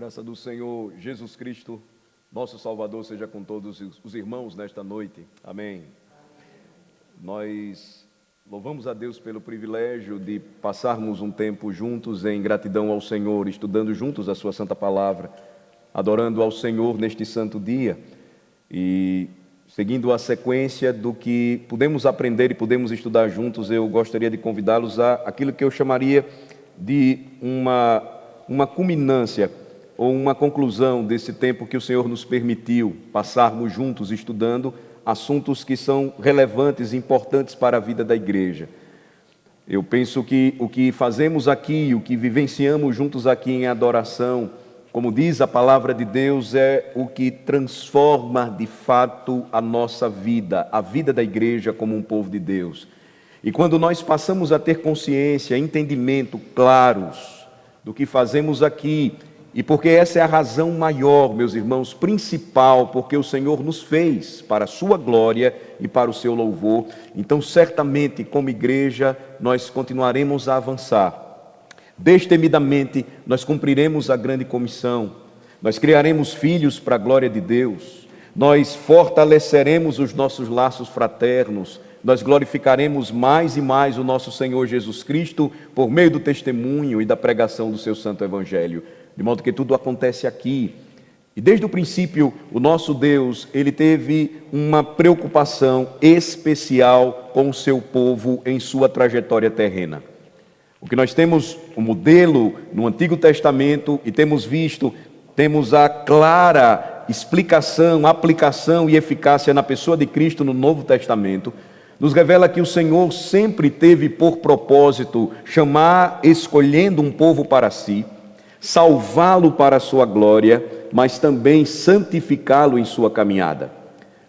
graça do Senhor Jesus Cristo, nosso Salvador, seja com todos os irmãos nesta noite. Amém. Nós louvamos a Deus pelo privilégio de passarmos um tempo juntos em gratidão ao Senhor, estudando juntos a sua santa palavra, adorando ao Senhor neste santo dia e seguindo a sequência do que podemos aprender e podemos estudar juntos. Eu gostaria de convidá-los a aquilo que eu chamaria de uma culminância ou uma conclusão desse tempo que o Senhor nos permitiu passarmos juntos estudando assuntos que são relevantes e importantes para a vida da igreja. Eu penso que o que fazemos aqui, o que vivenciamos juntos aqui em adoração, como diz a palavra de Deus, é o que transforma de fato a nossa vida, a vida da igreja como um povo de Deus. E quando nós passamos a ter consciência, entendimento claros do que fazemos aqui, e porque essa é a razão maior, meus irmãos, principal, porque o Senhor nos fez para a sua glória e para o seu louvor, então certamente como igreja nós continuaremos a avançar. Destemidamente nós cumpriremos a grande comissão, nós criaremos filhos para a glória de Deus, nós fortaleceremos os nossos laços fraternos, nós glorificaremos mais e mais o nosso Senhor Jesus Cristo por meio do testemunho e da pregação do seu santo evangelho. De modo que tudo acontece aqui. E desde o princípio, o nosso Deus, ele teve uma preocupação especial com o seu povo em sua trajetória terrena. O que nós temos, o modelo no Antigo Testamento, e temos visto, temos a clara explicação, aplicação e eficácia na pessoa de Cristo no Novo Testamento, nos revela que o Senhor sempre teve por propósito chamar, escolhendo um povo para si, salvá-lo para a sua glória, mas também santificá-lo em sua caminhada.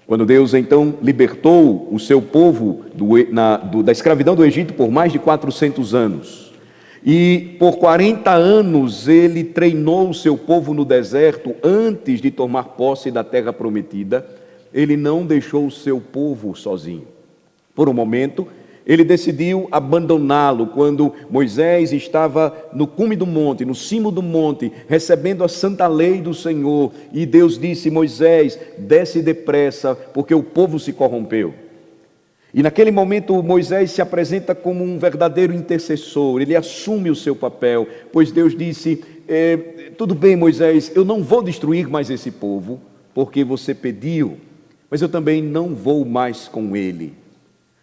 Quando Deus então libertou o seu povo da escravidão do Egito por mais de 400 anos, e por 40 anos ele treinou o seu povo no deserto antes de tomar posse da terra prometida, ele não deixou o seu povo sozinho. Por um momento, ele decidiu abandoná-lo quando Moisés estava no cume do monte, no cimo do monte, recebendo a santa lei do Senhor. E Deus disse: Moisés, desce depressa, porque o povo se corrompeu. E naquele momento Moisés se apresenta como um verdadeiro intercessor, ele assume o seu papel, pois Deus disse: tudo bem, Moisés, eu não vou destruir mais esse povo, porque você pediu, mas eu também não vou mais com ele.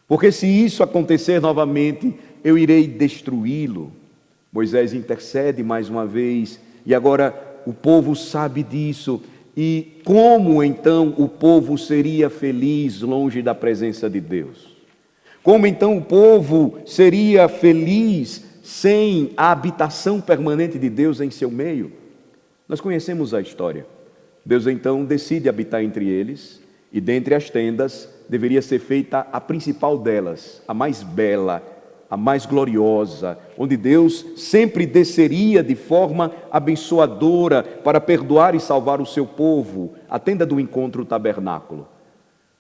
Porque se isso acontecer novamente, eu irei destruí-lo. Moisés intercede mais uma vez, e agora o povo sabe disso. E como então o povo seria feliz longe da presença de Deus? Como então o povo seria feliz sem a habitação permanente de Deus em seu meio? Nós conhecemos a história. Deus então decide habitar entre eles, e dentre as tendas deveria ser feita a principal delas, a mais bela, a mais gloriosa, onde Deus sempre desceria de forma abençoadora para perdoar e salvar o seu povo, a tenda do encontro, o tabernáculo.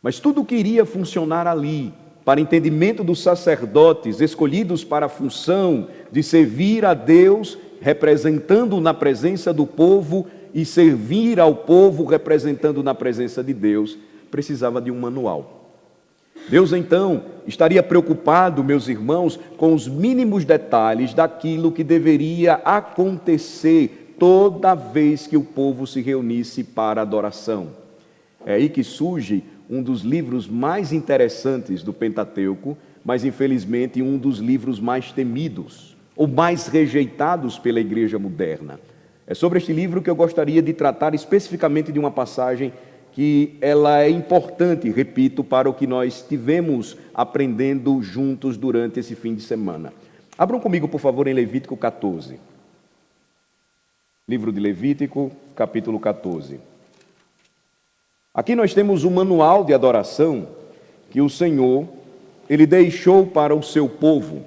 Mas tudo que iria funcionar ali, para entendimento dos sacerdotes escolhidos para a função de servir a Deus, representando na presença do povo, e servir ao povo representando na presença de Deus, precisava de um manual. Deus então estaria preocupado, meus irmãos, com os mínimos detalhes daquilo que deveria acontecer toda vez que o povo se reunisse para adoração. É aí que surge um dos livros mais interessantes do Pentateuco, mas infelizmente um dos livros mais temidos, ou mais rejeitados pela igreja moderna. É sobre este livro que eu gostaria de tratar especificamente de uma passagem que ela é importante, repito, para o que nós tivemos aprendendo juntos durante esse fim de semana. Abram comigo, por favor, em Levítico 14. Livro de Levítico, capítulo 14. Aqui nós temos um manual de adoração que o Senhor, ele deixou para o seu povo.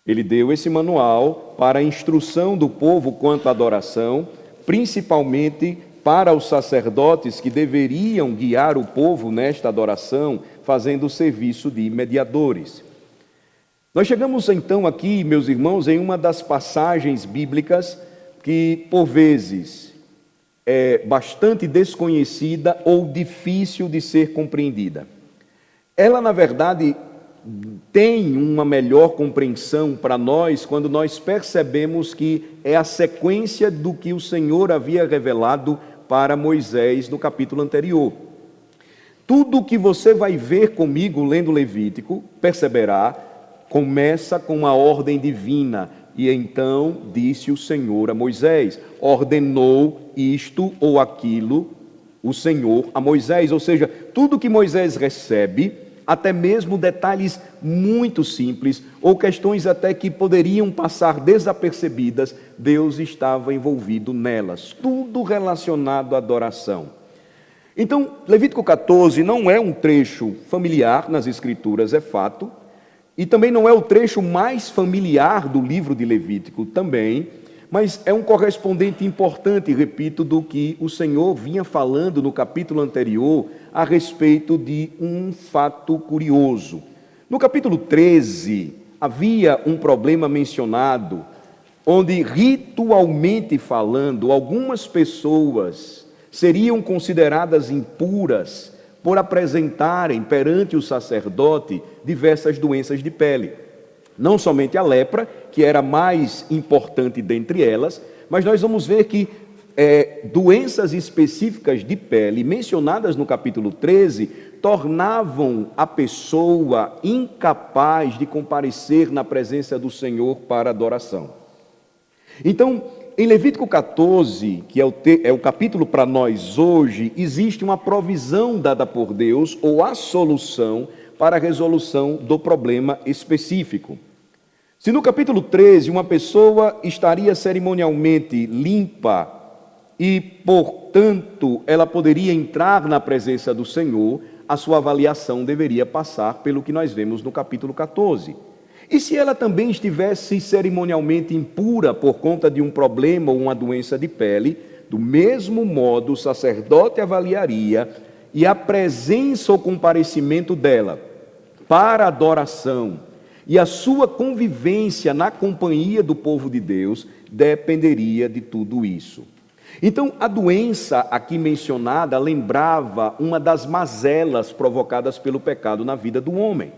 Ele deu esse manual para a instrução do povo quanto à adoração, principalmente para os sacerdotes que deveriam guiar o povo nesta adoração, fazendo o serviço de mediadores. Nós chegamos então aqui, meus irmãos, em uma das passagens bíblicas que, por vezes, é bastante desconhecida ou difícil de ser compreendida. Ela, na verdade, tem uma melhor compreensão para nós quando nós percebemos que é a sequência do que o Senhor havia revelado para Moisés no capítulo anterior. Tudo o que você vai ver comigo lendo Levítico, perceberá, começa com uma ordem divina. E então disse o Senhor a Moisés, ordenou isto ou aquilo o Senhor a Moisés. Ou seja, tudo que Moisés recebe, até mesmo detalhes muito simples, ou questões até que poderiam passar desapercebidas, Deus estava envolvido nelas. Tudo relacionado à adoração. Então, Levítico 14 não é um trecho familiar nas Escrituras, é fato, e também não é o trecho mais familiar do livro de Levítico também, mas é um correspondente importante, repito, do que o Senhor vinha falando no capítulo anterior a respeito de um fato curioso. No capítulo 13, havia um problema mencionado, onde ritualmente falando, algumas pessoas seriam consideradas impuras por apresentarem perante o sacerdote diversas doenças de pele. Não somente a lepra, que era a mais importante dentre elas, mas nós vamos ver que doenças específicas de pele, mencionadas no capítulo 13, tornavam a pessoa incapaz de comparecer na presença do Senhor para adoração. Então, em Levítico 14, que é o capítulo para nós hoje, existe uma provisão dada por Deus, ou a solução para a resolução do problema específico. Se no capítulo 13 uma pessoa estaria cerimonialmente limpa e, portanto, ela poderia entrar na presença do Senhor, a sua avaliação deveria passar pelo que nós vemos no capítulo 14. E se ela também estivesse cerimonialmente impura por conta de um problema ou uma doença de pele, do mesmo modo o sacerdote avaliaria e a presença ou comparecimento dela para adoração e a sua convivência na companhia do povo de Deus dependeria de tudo isso. Então, a doença aqui mencionada lembrava uma das mazelas provocadas pelo pecado na vida do homem.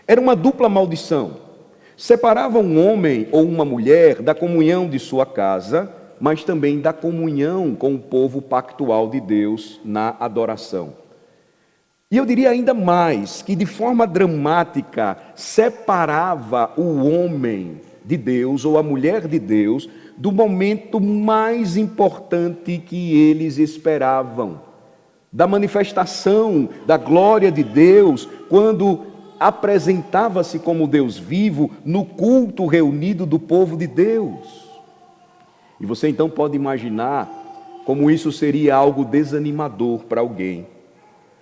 Era uma dupla maldição. Separava um homem ou uma mulher da comunhão de sua casa, mas também da comunhão com o povo pactual de Deus na adoração. E eu diria ainda mais, que de forma dramática separava o homem de Deus ou a mulher de Deus do momento mais importante que eles esperavam, da manifestação da glória de Deus, quando apresentava-se como Deus vivo no culto reunido do povo de Deus. E você então pode imaginar como isso seria algo desanimador para alguém.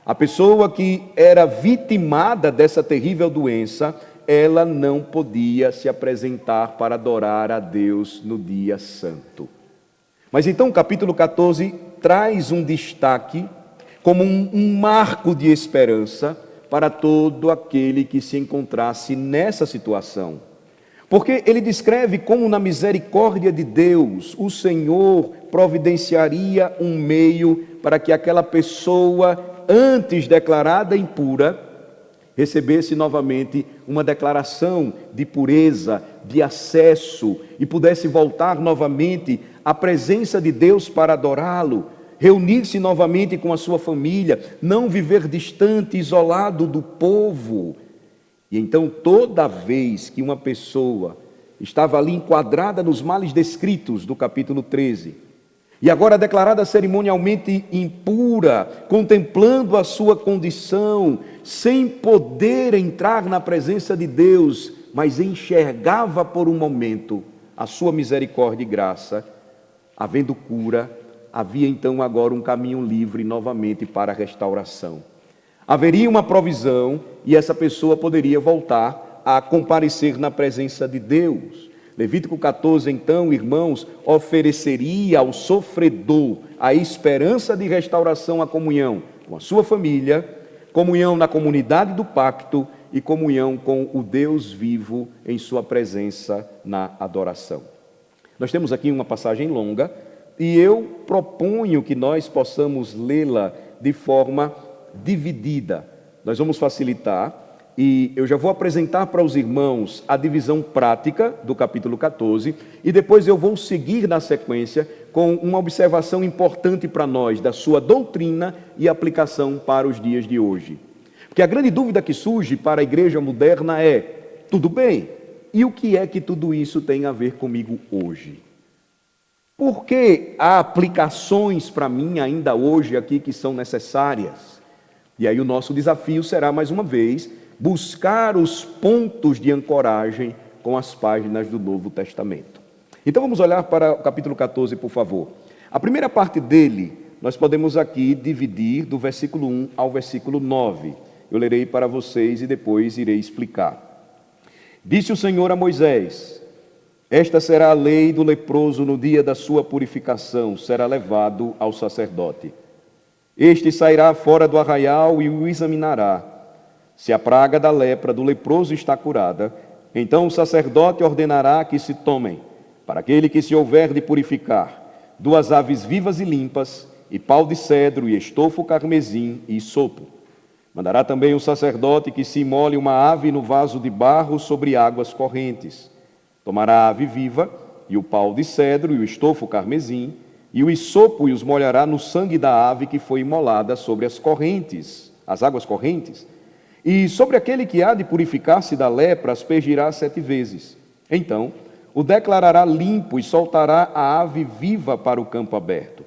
A pessoa que era vitimada dessa terrível doença, ela não podia se apresentar para adorar a Deus no dia santo. Mas então o capítulo 14 traz um destaque como um marco de esperança para todo aquele que se encontrasse nessa situação. Porque ele descreve como na misericórdia de Deus, o Senhor providenciaria um meio para que aquela pessoa, antes declarada impura, recebesse novamente uma declaração de pureza, de acesso, e pudesse voltar novamente à presença de Deus para adorá-lo, reunir-se novamente com a sua família, não viver distante, isolado do povo. E então, toda vez que uma pessoa estava ali enquadrada nos males descritos do capítulo 13, e agora declarada cerimonialmente impura, contemplando a sua condição, sem poder entrar na presença de Deus, mas enxergava por um momento a sua misericórdia e graça, havendo cura, havia então agora um caminho livre novamente para a restauração. Haveria uma provisão e essa pessoa poderia voltar a comparecer na presença de Deus. Levítico 14, então, irmãos, ofereceria ao sofredor a esperança de restauração à comunhão com a sua família, comunhão na comunidade do pacto e comunhão com o Deus vivo em sua presença na adoração. Nós temos aqui uma passagem longa e eu proponho que nós possamos lê-la de forma dividida. Nós vamos facilitar e eu já vou apresentar para os irmãos a divisão prática do capítulo 14 e depois eu vou seguir na sequência com uma observação importante para nós da sua doutrina e aplicação para os dias de hoje. Porque a grande dúvida que surge para a igreja moderna é: tudo bem, e o que é que tudo isso tem a ver comigo hoje? Por que há aplicações para mim ainda hoje aqui que são necessárias? E aí o nosso desafio será, mais uma vez, buscar os pontos de ancoragem com as páginas do Novo Testamento. Então vamos olhar para o capítulo 14, por favor. A primeira parte dele, nós podemos aqui dividir do versículo 1 ao versículo 9. Eu lerei para vocês e depois irei explicar. Disse o Senhor a Moisés: esta será a lei do leproso no dia da sua purificação, será levado ao sacerdote. Este sairá fora do arraial e o examinará. Se a praga da lepra do leproso está curada, então o sacerdote ordenará que se tomem, para aquele que se houver de purificar, 2 aves vivas e limpas, e pau de cedro, e estofo carmesim, e sopo. Mandará também o sacerdote que se imole uma ave no vaso de barro sobre águas correntes. Tomará a ave viva, e o pau de cedro, e o estofo carmesim, e o hisopo, e os molhará no sangue da ave que foi imolada sobre as correntes, as águas correntes. E sobre aquele que há de purificar-se da lepra, aspergirá 7 vezes. Então o declarará limpo e soltará a ave viva para o campo aberto.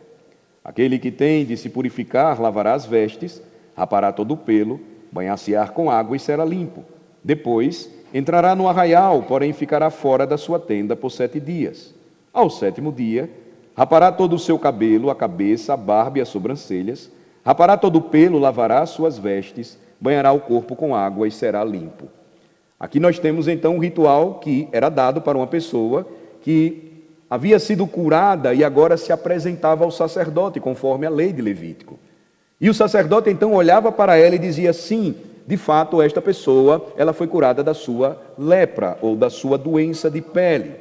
Aquele que tem de se purificar lavará as vestes, rapará todo o pelo, banhar-se-á com água e será limpo. Depois entrará no arraial, porém ficará fora da sua tenda por 7 dias. Ao 7º dia, rapará todo o seu cabelo, a cabeça, a barba e as sobrancelhas, rapará todo o pelo, lavará as suas vestes, banhará o corpo com água e será limpo. Aqui nós temos então um ritual que era dado para uma pessoa que havia sido curada e agora se apresentava ao sacerdote, conforme a lei de Levítico. E o sacerdote então olhava para ela e dizia: sim, de fato esta pessoa, ela foi curada da sua lepra ou da sua doença de pele.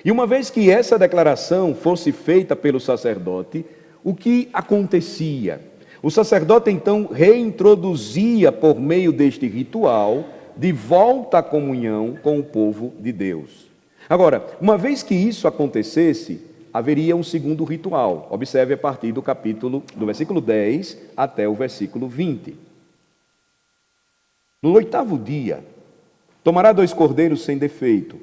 E uma vez que essa declaração fosse feita pelo sacerdote, o que acontecia? O sacerdote então reintroduzia por meio deste ritual de volta à comunhão com o povo de Deus. Agora, uma vez que isso acontecesse, haveria um segundo ritual. Observe a partir do versículo 10 até o versículo 20. No 8º dia, tomará 2 cordeiros sem defeito,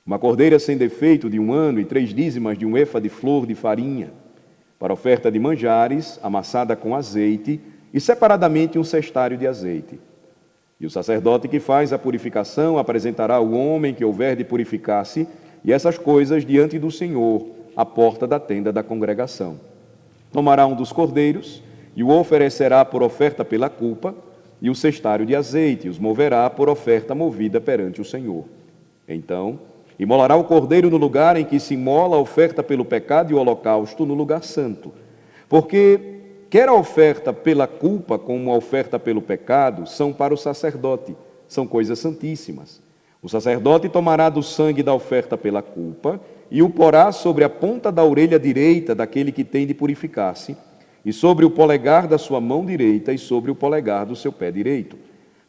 uma cordeira sem defeito de 1 ano e 3 dízimas de 1 efa de flor de farinha, para oferta de manjares, amassada com azeite, e separadamente um cestário de azeite. E o sacerdote que faz a purificação apresentará o homem que houver de purificar-se, e essas coisas diante do Senhor, à porta da tenda da congregação. Tomará um dos cordeiros, e o oferecerá por oferta pela culpa, e o cestário de azeite, e os moverá por oferta movida perante o Senhor. Então imolará o cordeiro no lugar em que se imola a oferta pelo pecado e o holocausto no lugar santo. Porque quer a oferta pela culpa como a oferta pelo pecado são para o sacerdote, são coisas santíssimas. O sacerdote tomará do sangue da oferta pela culpa e o porá sobre a ponta da orelha direita daquele que tem de purificar-se, e sobre o polegar da sua mão direita e sobre o polegar do seu pé direito.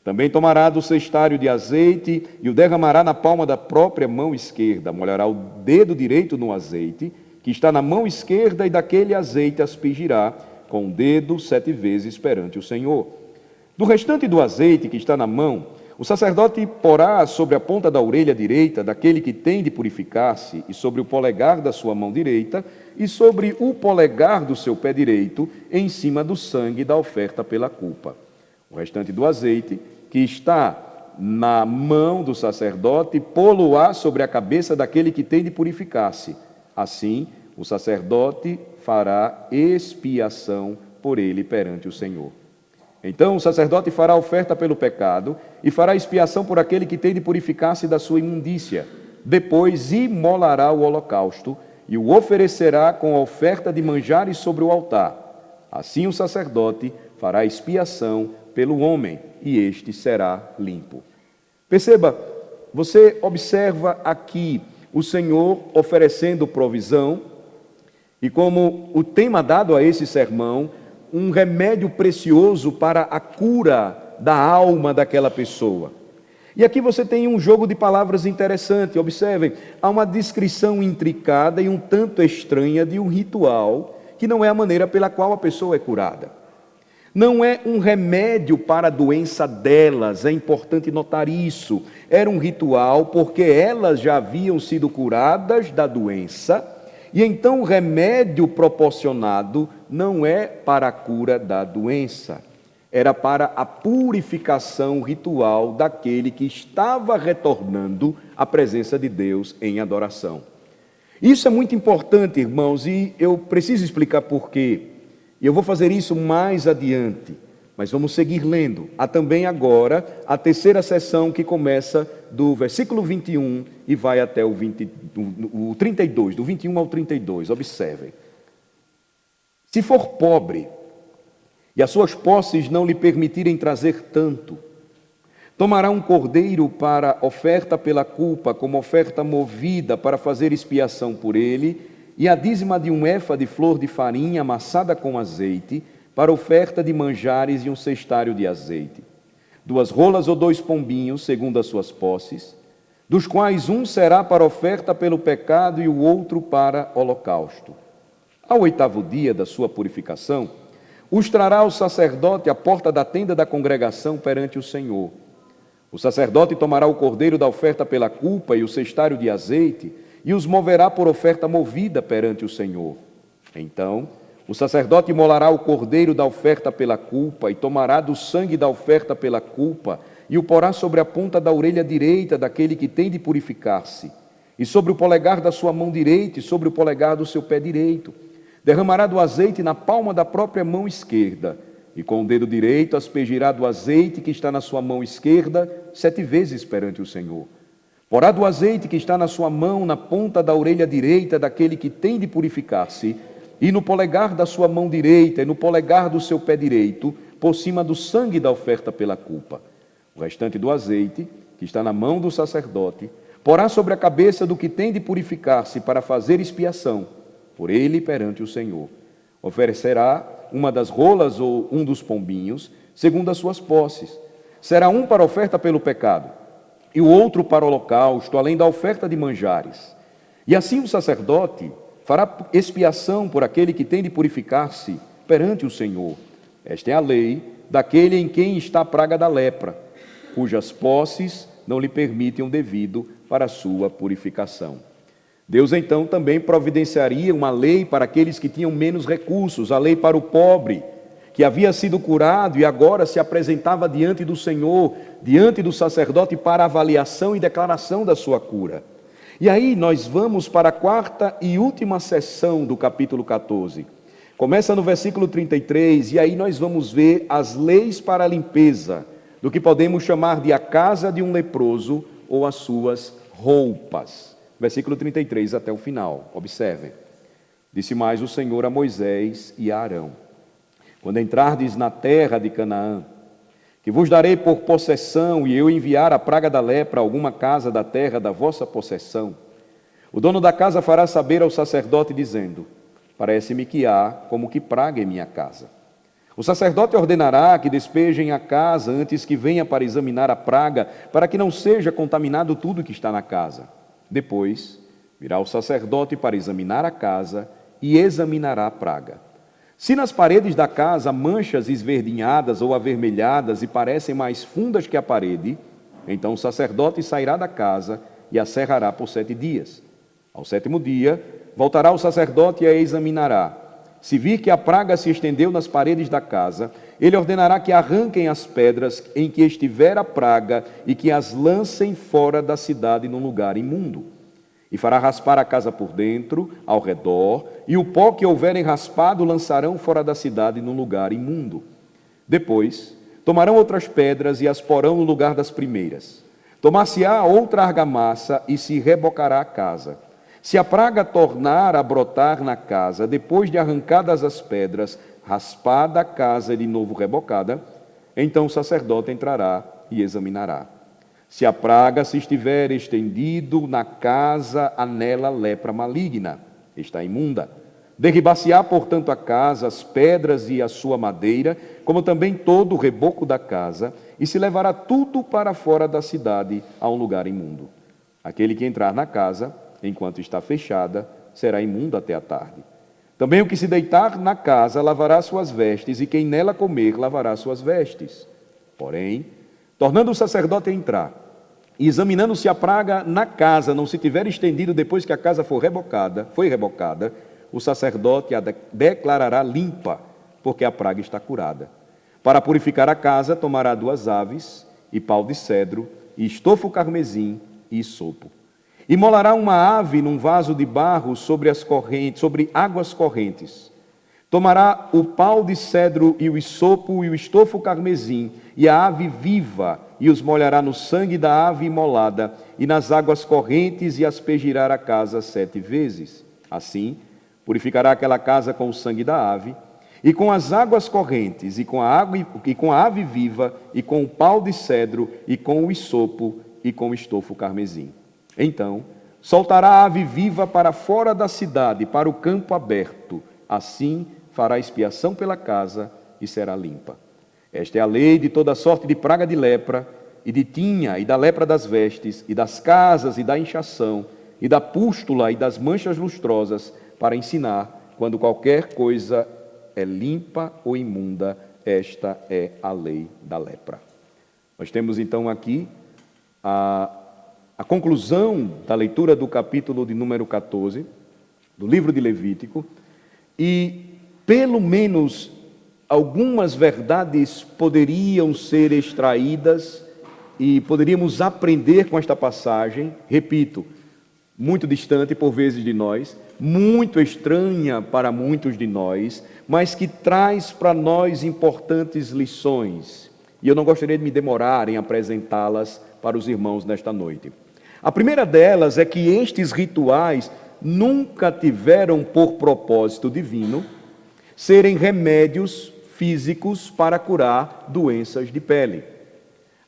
Também tomará do cestário de azeite e o derramará na palma da própria mão esquerda. Molhará o dedo direito no azeite, que está na mão esquerda, e daquele azeite aspergirá com o dedo 7 vezes perante o Senhor. Do restante do azeite que está na mão, o sacerdote porá sobre a ponta da orelha direita daquele que tem de purificar-se, e sobre o polegar da sua mão direita, e sobre o polegar do seu pé direito, em cima do sangue da oferta pela culpa. O restante do azeite que está na mão do sacerdote, pô-lo-á sobre a cabeça daquele que tem de purificar-se. Assim, o sacerdote fará expiação por ele perante o Senhor. Então o sacerdote fará oferta pelo pecado e fará expiação por aquele que tem de purificar-se da sua imundícia. Depois imolará o holocausto e o oferecerá com a oferta de manjares sobre o altar. Assim o sacerdote fará expiação pelo homem, e este será limpo. Perceba, você observa aqui o Senhor oferecendo provisão e, como o tema dado a esse sermão, um remédio precioso para a cura da alma daquela pessoa. E aqui você tem um jogo de palavras interessante. Observem, há uma descrição intricada e um tanto estranha de um ritual que não é a maneira pela qual a pessoa é curada. Não é um remédio para a doença delas, é importante notar isso. Era um ritual porque elas já haviam sido curadas da doença, e então o remédio proporcionado não é para a cura da doença, era para a purificação ritual daquele que estava retornando à presença de Deus em adoração. Isso é muito importante, irmãos, e eu preciso explicar por quê. E eu vou fazer isso mais adiante, mas vamos seguir lendo. Há também agora a terceira sessão que começa do versículo 21 e vai até o 32, do 21 ao 32. Observem. Se for pobre e as suas posses não lhe permitirem trazer tanto, tomará um cordeiro para oferta pela culpa, como oferta movida para fazer expiação por ele, e a dízima de um efa de flor de farinha amassada com azeite, para oferta de manjares e um cestário de azeite. 2 rolas ou 2 pombinhos, segundo as suas posses, dos quais um será para oferta pelo pecado e o outro para holocausto. Ao 8º dia da sua purificação, os trará o sacerdote à porta da tenda da congregação perante o Senhor. O sacerdote tomará o cordeiro da oferta pela culpa e o cestário de azeite, e os moverá por oferta movida perante o Senhor. Então, o sacerdote imolará o cordeiro da oferta pela culpa e tomará do sangue da oferta pela culpa e o porá sobre a ponta da orelha direita daquele que tem de purificar-se, e sobre o polegar da sua mão direita e sobre o polegar do seu pé direito. Derramará do azeite na palma da própria mão esquerda, e com o dedo direito aspergirá do azeite que está na sua mão esquerda 7 vezes perante o Senhor. Porá do azeite que está na sua mão na ponta da orelha direita daquele que tem de purificar-se, e no polegar da sua mão direita e no polegar do seu pé direito, por cima do sangue da oferta pela culpa. O restante do azeite, que está na mão do sacerdote, porá sobre a cabeça do que tem de purificar-se para fazer expiação por ele perante o Senhor. Oferecerá uma das rolas ou um dos pombinhos, segundo as suas posses. Será um para oferta pelo pecado, e o outro para o holocausto, além da oferta de manjares. E assim o sacerdote fará expiação por aquele que tem de purificar-se perante o Senhor. Esta é a lei daquele em quem está a praga da lepra, cujas posses não lhe permitem o devido para a sua purificação. Deus então também providenciaria uma lei para aqueles que tinham menos recursos, a lei para o pobre, que havia sido curado e agora se apresentava diante do Senhor, diante do sacerdote para avaliação e declaração da sua cura. E aí nós vamos para a 4ª e última sessão do capítulo 14. Começa no versículo 33 e aí nós vamos ver as leis para a limpeza, do que podemos chamar de a casa de um leproso ou as suas roupas. Versículo 33 até o final, observem. Disse mais o Senhor a Moisés e a Arão: quando entrardes na terra de Canaã, que vos darei por possessão, e eu enviar a praga da lepra a alguma casa da terra da vossa possessão, o dono da casa fará saber ao sacerdote, dizendo: parece-me que há como que praga em minha casa. O sacerdote ordenará que despejem a casa antes que venha para examinar a praga, para que não seja contaminado tudo que está na casa. Depois virá o sacerdote para examinar a casa e examinará a praga. Se nas paredes da casa há manchas esverdinhadas ou avermelhadas e parecem mais fundas que a parede, então o sacerdote sairá da casa e a cerrará por 7 dias. Ao 7º dia, voltará o sacerdote e a examinará. Se vir que a praga se estendeu nas paredes da casa, ele ordenará que arranquem as pedras em que estiver a praga e que as lancem fora da cidade num lugar imundo. E fará raspar a casa por dentro, ao redor, e o pó que houverem raspado lançarão fora da cidade num lugar imundo. Depois, tomarão outras pedras e as porão no lugar das primeiras. Tomar-se-á outra argamassa e se rebocará a casa. Se a praga tornar a brotar na casa, depois de arrancadas as pedras, raspada a casa e de novo rebocada, então o sacerdote entrará e examinará. Se a praga se estiver estendido na casa, há nela lepra maligna, está imunda. Derribar-se-á, portanto, a casa, as pedras e a sua madeira, como também todo o reboco da casa, e se levará tudo para fora da cidade, a um lugar imundo. Aquele que entrar na casa, enquanto está fechada, será imundo até a tarde. Também o que se deitar na casa lavará suas vestes, e quem nela comer lavará suas vestes. Porém, tornando o sacerdote a entrar, e examinando se a praga na casa não se tiver estendido depois que a casa foi rebocada, o sacerdote a declarará limpa, porque a praga está curada. Para purificar a casa, tomará 2 aves, e pau de cedro, e estofo carmesim, e isopo. Imolará uma ave num vaso de barro sobre águas correntes. Tomará o pau de cedro e o isopo e o estofo carmesim, e a ave viva, e os molhará no sangue da ave imolada, e nas águas correntes, e aspergirá a casa 7 vezes. Assim, purificará aquela casa com o sangue da ave, e com as águas correntes, e com a ave viva, e com o pau de cedro, e com o isopo, e com o estofo carmesim. Então, soltará a ave viva para fora da cidade, para o campo aberto. Assim, fará expiação pela casa e será limpa. Esta é a lei de toda sorte de praga de lepra, e de tinha, e da lepra das vestes, e das casas, e da inchação, e da pústula, e das manchas lustrosas, para ensinar, quando qualquer coisa é limpa ou imunda, esta é a lei da lepra. Nós temos então aqui a conclusão da leitura do capítulo de número 14, do livro de Levítico, e pelo menos algumas verdades poderiam ser extraídas e poderíamos aprender com esta passagem, repito, muito distante por vezes de nós, muito estranha para muitos de nós, mas que traz para nós importantes lições. E eu não gostaria de me demorar em apresentá-las para os irmãos nesta noite. A primeira delas é que estes rituais nunca tiveram por propósito divino serem remédios físicos para curar doenças de pele.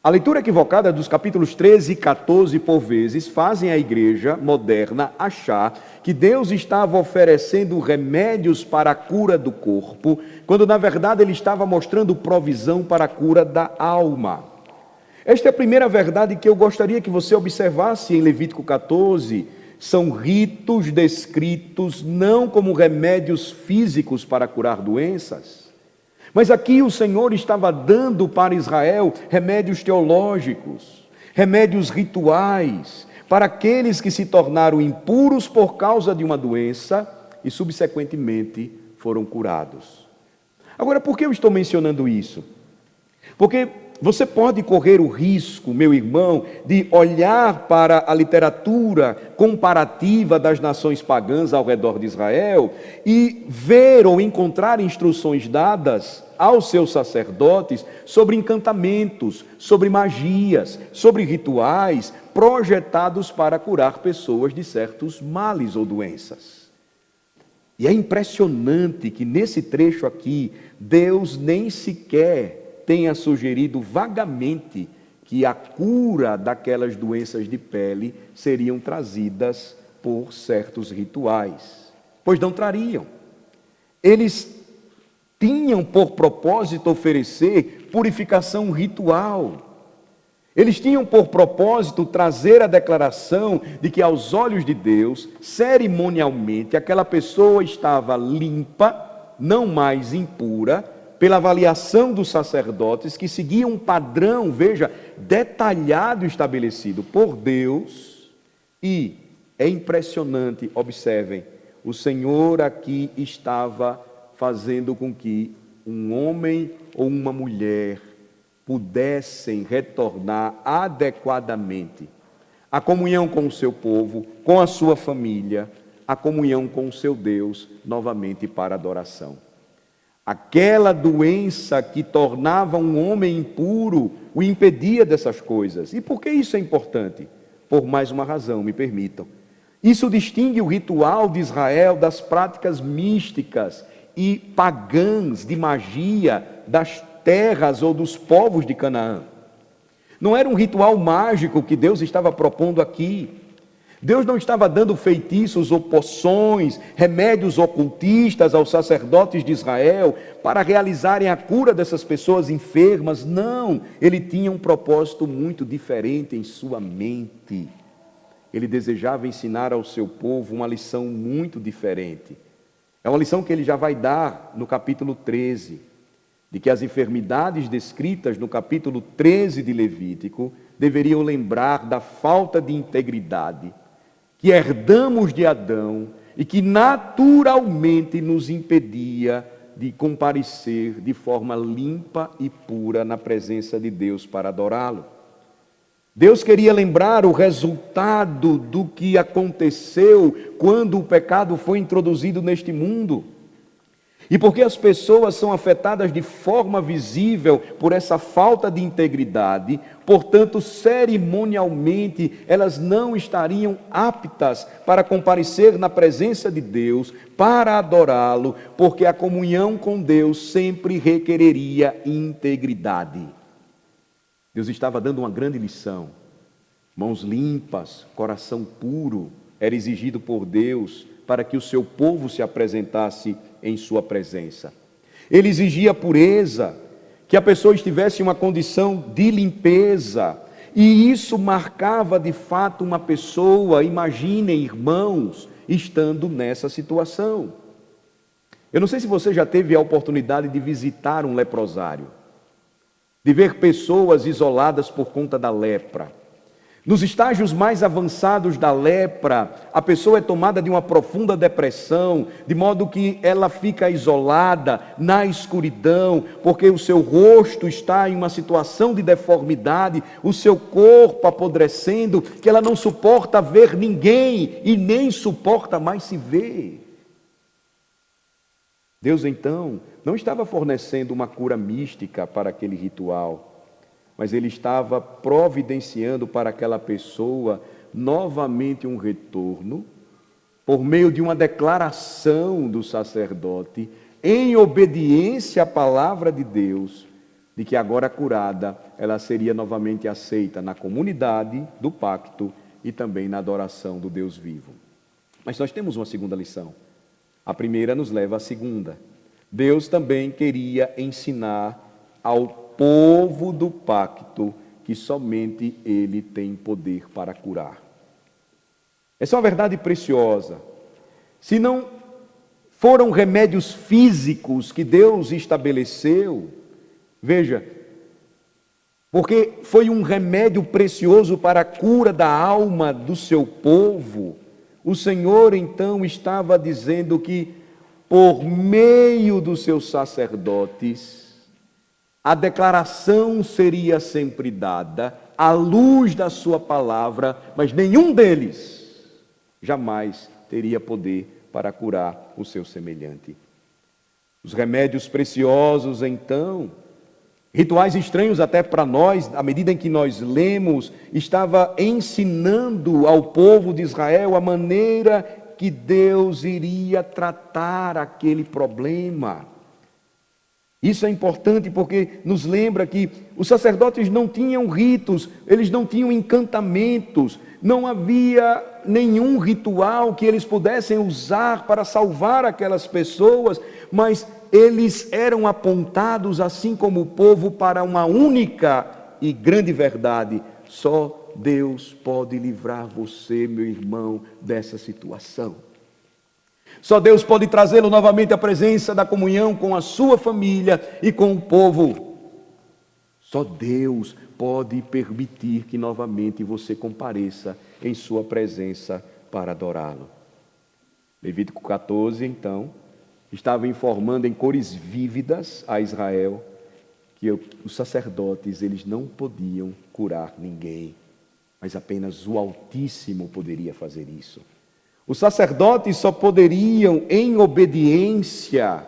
A leitura equivocada dos capítulos 13 e 14, por vezes, fazem a igreja moderna achar que Deus estava oferecendo remédios para a cura do corpo, quando na verdade Ele estava mostrando provisão para a cura da alma. Esta é a primeira verdade que eu gostaria que você observasse em Levítico 14. São ritos descritos não como remédios físicos para curar doenças, mas aqui o Senhor estava dando para Israel remédios teológicos, remédios rituais, para aqueles que se tornaram impuros por causa de uma doença e subsequentemente foram curados. Agora, por que eu estou mencionando isso? Porque você pode correr o risco, meu irmão, de olhar para a literatura comparativa das nações pagãs ao redor de Israel e ver ou encontrar instruções dadas aos seus sacerdotes sobre encantamentos, sobre magias, sobre rituais projetados para curar pessoas de certos males ou doenças. E é impressionante que nesse trecho aqui, Deus nem sequer tenha sugerido vagamente que a cura daquelas doenças de pele seriam trazidas por certos rituais, pois não trariam. Eles tinham por propósito oferecer purificação ritual. Eles tinham por propósito trazer a declaração de que aos olhos de Deus, cerimonialmente, aquela pessoa estava limpa, não mais impura, pela avaliação dos sacerdotes que seguiam um padrão, veja, detalhado estabelecido por Deus. E é impressionante, observem, o Senhor aqui estava fazendo com que um homem ou uma mulher pudessem retornar adequadamente à comunhão com o seu povo, com a sua família, à comunhão com o seu Deus, novamente para adoração. Aquela doença que tornava um homem impuro o impedia dessas coisas. E por que isso é importante? Por mais uma razão, me permitam. Isso distingue o ritual de Israel das práticas místicas e pagãs de magia das terras ou dos povos de Canaã. Não era um ritual mágico que Deus estava propondo aqui. Deus não estava dando feitiços ou poções, remédios ocultistas aos sacerdotes de Israel para realizarem a cura dessas pessoas enfermas. Não, ele tinha um propósito muito diferente em sua mente. Ele desejava ensinar ao seu povo uma lição muito diferente. É uma lição que ele já vai dar no capítulo 13, de que as enfermidades descritas no capítulo 13 de Levítico deveriam lembrar da falta de integridade que herdamos de Adão e que naturalmente nos impedia de comparecer de forma limpa e pura na presença de Deus para adorá-lo. Deus queria lembrar o resultado do que aconteceu quando o pecado foi introduzido neste mundo. E porque as pessoas são afetadas de forma visível por essa falta de integridade, portanto, cerimonialmente, elas não estariam aptas para comparecer na presença de Deus, para adorá-lo, porque a comunhão com Deus sempre requereria integridade. Deus estava dando uma grande lição. Mãos limpas, coração puro, era exigido por Deus para que o seu povo se apresentasse em sua presença. Ele exigia pureza, que a pessoa estivesse em uma condição de limpeza, e isso marcava de fato uma pessoa, imaginem irmãos, estando nessa situação. Eu não sei se você já teve a oportunidade de visitar um leprosário, de ver pessoas isoladas por conta da lepra. Nos estágios mais avançados da lepra, a pessoa é tomada de uma profunda depressão, de modo que ela fica isolada na escuridão, porque o seu rosto está em uma situação de deformidade, o seu corpo apodrecendo, que ela não suporta ver ninguém e nem suporta mais se ver. Deus então não estava fornecendo uma cura mística para aquele ritual, mas ele estava providenciando para aquela pessoa novamente um retorno, por meio de uma declaração do sacerdote, em obediência à palavra de Deus, de que agora curada, ela seria novamente aceita na comunidade do pacto e também na adoração do Deus vivo. Mas nós temos uma segunda lição. A primeira nos leva à segunda. Deus também queria ensinar ao povo do pacto que somente Ele tem poder para curar. Essa é uma verdade preciosa. Se não foram remédios físicos que Deus estabeleceu, veja, porque foi um remédio precioso para a cura da alma do seu povo, o Senhor então estava dizendo que por meio dos seus sacerdotes, a declaração seria sempre dada à luz da sua palavra, mas nenhum deles jamais teria poder para curar o seu semelhante. Os remédios preciosos, então, rituais estranhos até para nós, à medida em que nós lemos, estava ensinando ao povo de Israel a maneira que Deus iria tratar aquele problema. Isso é importante porque nos lembra que os sacerdotes não tinham ritos, eles não tinham encantamentos, não havia nenhum ritual que eles pudessem usar para salvar aquelas pessoas, mas eles eram apontados, assim como o povo, para uma única e grande verdade: só Deus pode livrar você, meu irmão, dessa situação. Só Deus pode trazê-lo novamente à presença da comunhão com a sua família e com o povo. Só Deus pode permitir que novamente você compareça em sua presença para adorá-lo. Levítico 14, então, estava informando em cores vívidas a Israel que os sacerdotes, eles não podiam curar ninguém, mas apenas o Altíssimo poderia fazer isso. Os sacerdotes só poderiam, em obediência,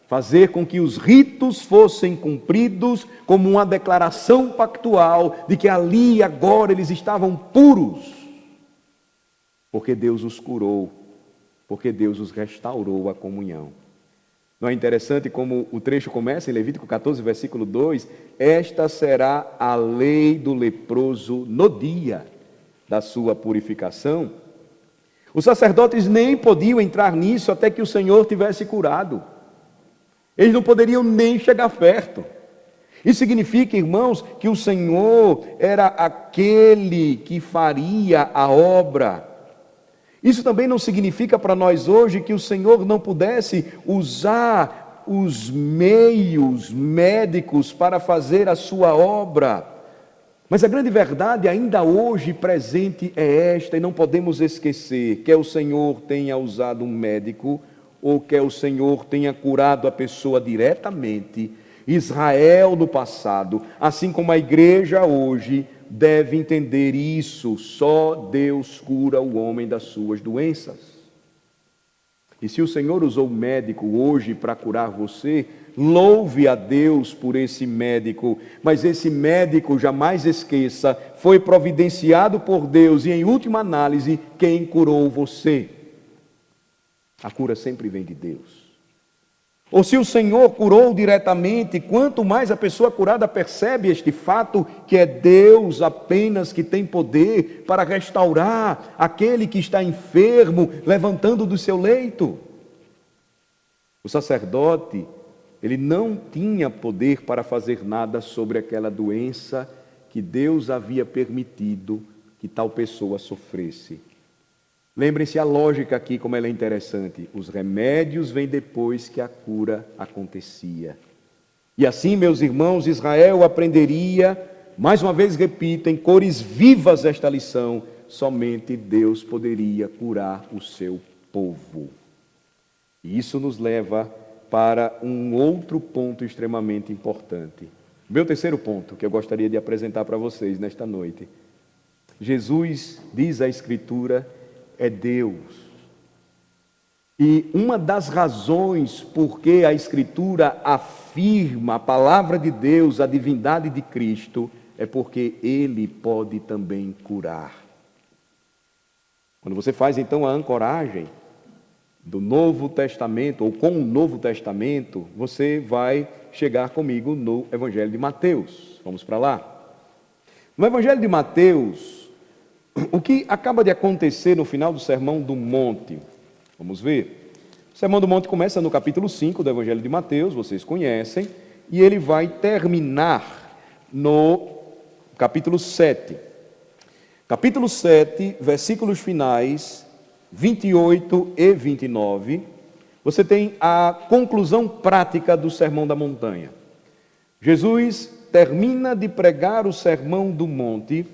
fazer com que os ritos fossem cumpridos como uma declaração pactual de que ali e agora eles estavam puros, porque Deus os curou, porque Deus os restaurou à comunhão. Não é interessante como o trecho começa em Levítico 14, versículo 2? Esta será a lei do leproso no dia da sua purificação. Os sacerdotes nem podiam entrar nisso até que o Senhor tivesse curado. Eles não poderiam nem chegar perto. Isso significa, irmãos, que o Senhor era aquele que faria a obra. Isso também não significa para nós hoje que o Senhor não pudesse usar os meios médicos para fazer a sua obra. Mas a grande verdade ainda hoje presente é esta, e não podemos esquecer, quer o Senhor tenha usado um médico, ou quer o Senhor tenha curado a pessoa diretamente, Israel no passado, assim como a igreja hoje, deve entender isso: só Deus cura o homem das suas doenças. E se o Senhor usou o médico hoje para curar você, louve a Deus por esse médico, mas esse médico, jamais esqueça, foi providenciado por Deus e, em última análise, quem curou você. A cura sempre vem de Deus. Ou se o Senhor curou diretamente, quanto mais a pessoa curada percebe este fato, que é Deus apenas que tem poder para restaurar aquele que está enfermo, levantando do seu leito. O sacerdote, ele não tinha poder para fazer nada sobre aquela doença que Deus havia permitido que tal pessoa sofresse. Lembrem-se a lógica aqui, como ela é interessante. Os remédios vêm depois que a cura acontecia. E assim, meus irmãos, Israel aprenderia, mais uma vez repito, em cores vivas esta lição: somente Deus poderia curar o seu povo. E isso nos leva para um outro ponto extremamente importante. Meu terceiro ponto, que eu gostaria de apresentar para vocês nesta noite. Jesus, diz a Escritura, é Deus. E uma das razões por que a Escritura afirma a palavra de Deus, a divindade de Cristo, é porque Ele pode também curar. Quando você faz então a ancoragem do Novo Testamento, ou com o Novo Testamento, você vai chegar comigo no Evangelho de Mateus. Vamos para lá. No Evangelho de Mateus, o que acaba de acontecer no final do Sermão do Monte? Vamos ver. O Sermão do Monte começa no capítulo 5 do Evangelho de Mateus, vocês conhecem, e ele vai terminar no capítulo 7. Capítulo 7, versículos finais 28 e 29, você tem a conclusão prática do Sermão da Montanha. Jesus termina de pregar o Sermão do Monte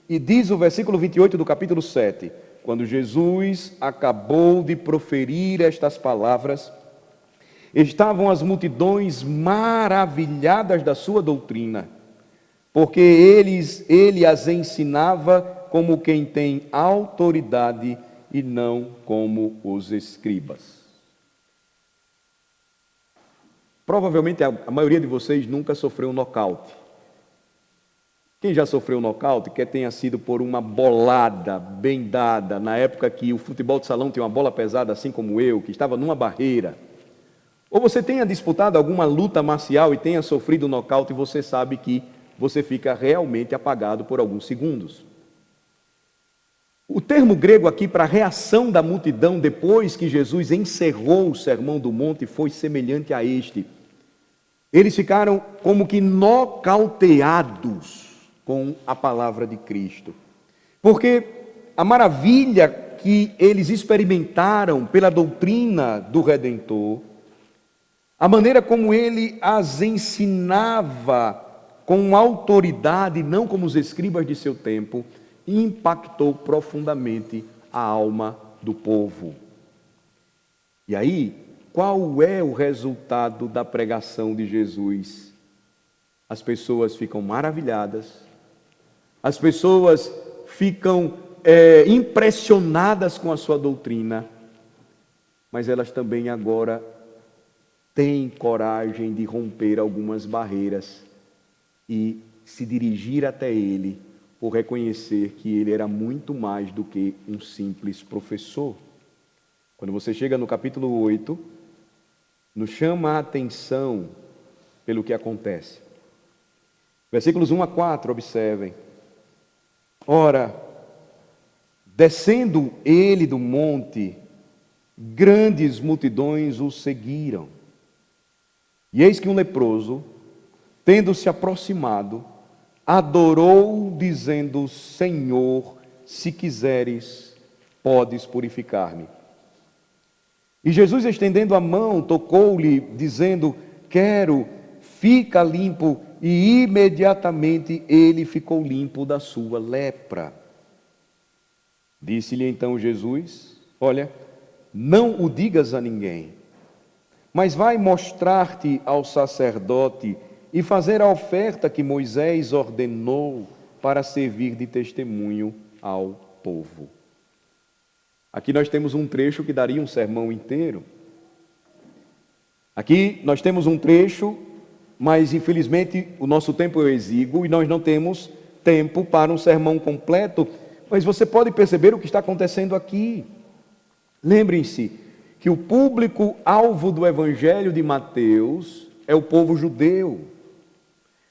e diz o versículo 28 do capítulo 7, quando Jesus acabou de proferir estas palavras, estavam as multidões maravilhadas da sua doutrina, porque ele as ensinava como quem tem autoridade e não como os escribas. Provavelmente a maioria de vocês nunca sofreu um nocaute. Quem já sofreu um nocaute, quer tenha sido por uma bolada bem dada, na época que o futebol de salão tinha uma bola pesada, assim como eu, que estava numa barreira. Ou você tenha disputado alguma luta marcial e tenha sofrido um nocaute, e você sabe que você fica realmente apagado por alguns segundos. O termo grego aqui para a reação da multidão depois que Jesus encerrou o Sermão do Monte foi semelhante a este. Eles ficaram como que nocauteados com a palavra de Cristo. Porque a maravilha que eles experimentaram pela doutrina do Redentor, a maneira como ele as ensinava com autoridade, não como os escribas de seu tempo, impactou profundamente a alma do povo. E aí, qual é o resultado da pregação de Jesus? As pessoas ficam maravilhadas, as pessoas ficam impressionadas com a sua doutrina, mas elas também agora têm coragem de romper algumas barreiras e se dirigir até ele, por reconhecer que ele era muito mais do que um simples professor. Quando você chega no capítulo 8, nos chama a atenção pelo que acontece. Versículos 1 a 4, observem. Ora, descendo ele do monte, grandes multidões o seguiram. E eis que um leproso, tendo se aproximado, adorou, dizendo: Senhor, se quiseres, podes purificar-me. E Jesus, estendendo a mão, tocou-lhe, dizendo: Quero, fica limpo. E imediatamente ele ficou limpo da sua lepra. Disse-lhe então Jesus: Olha, não o digas a ninguém, mas vai mostrar-te ao sacerdote e fazer a oferta que Moisés ordenou para servir de testemunho ao povo. Aqui nós temos um trecho que daria um sermão inteiro. Aqui nós temos um trecho, mas infelizmente o nosso tempo é exíguo e nós não temos tempo para um sermão completo. Mas você pode perceber o que está acontecendo aqui. Lembrem-se que o público-alvo do Evangelho de Mateus é o povo judeu.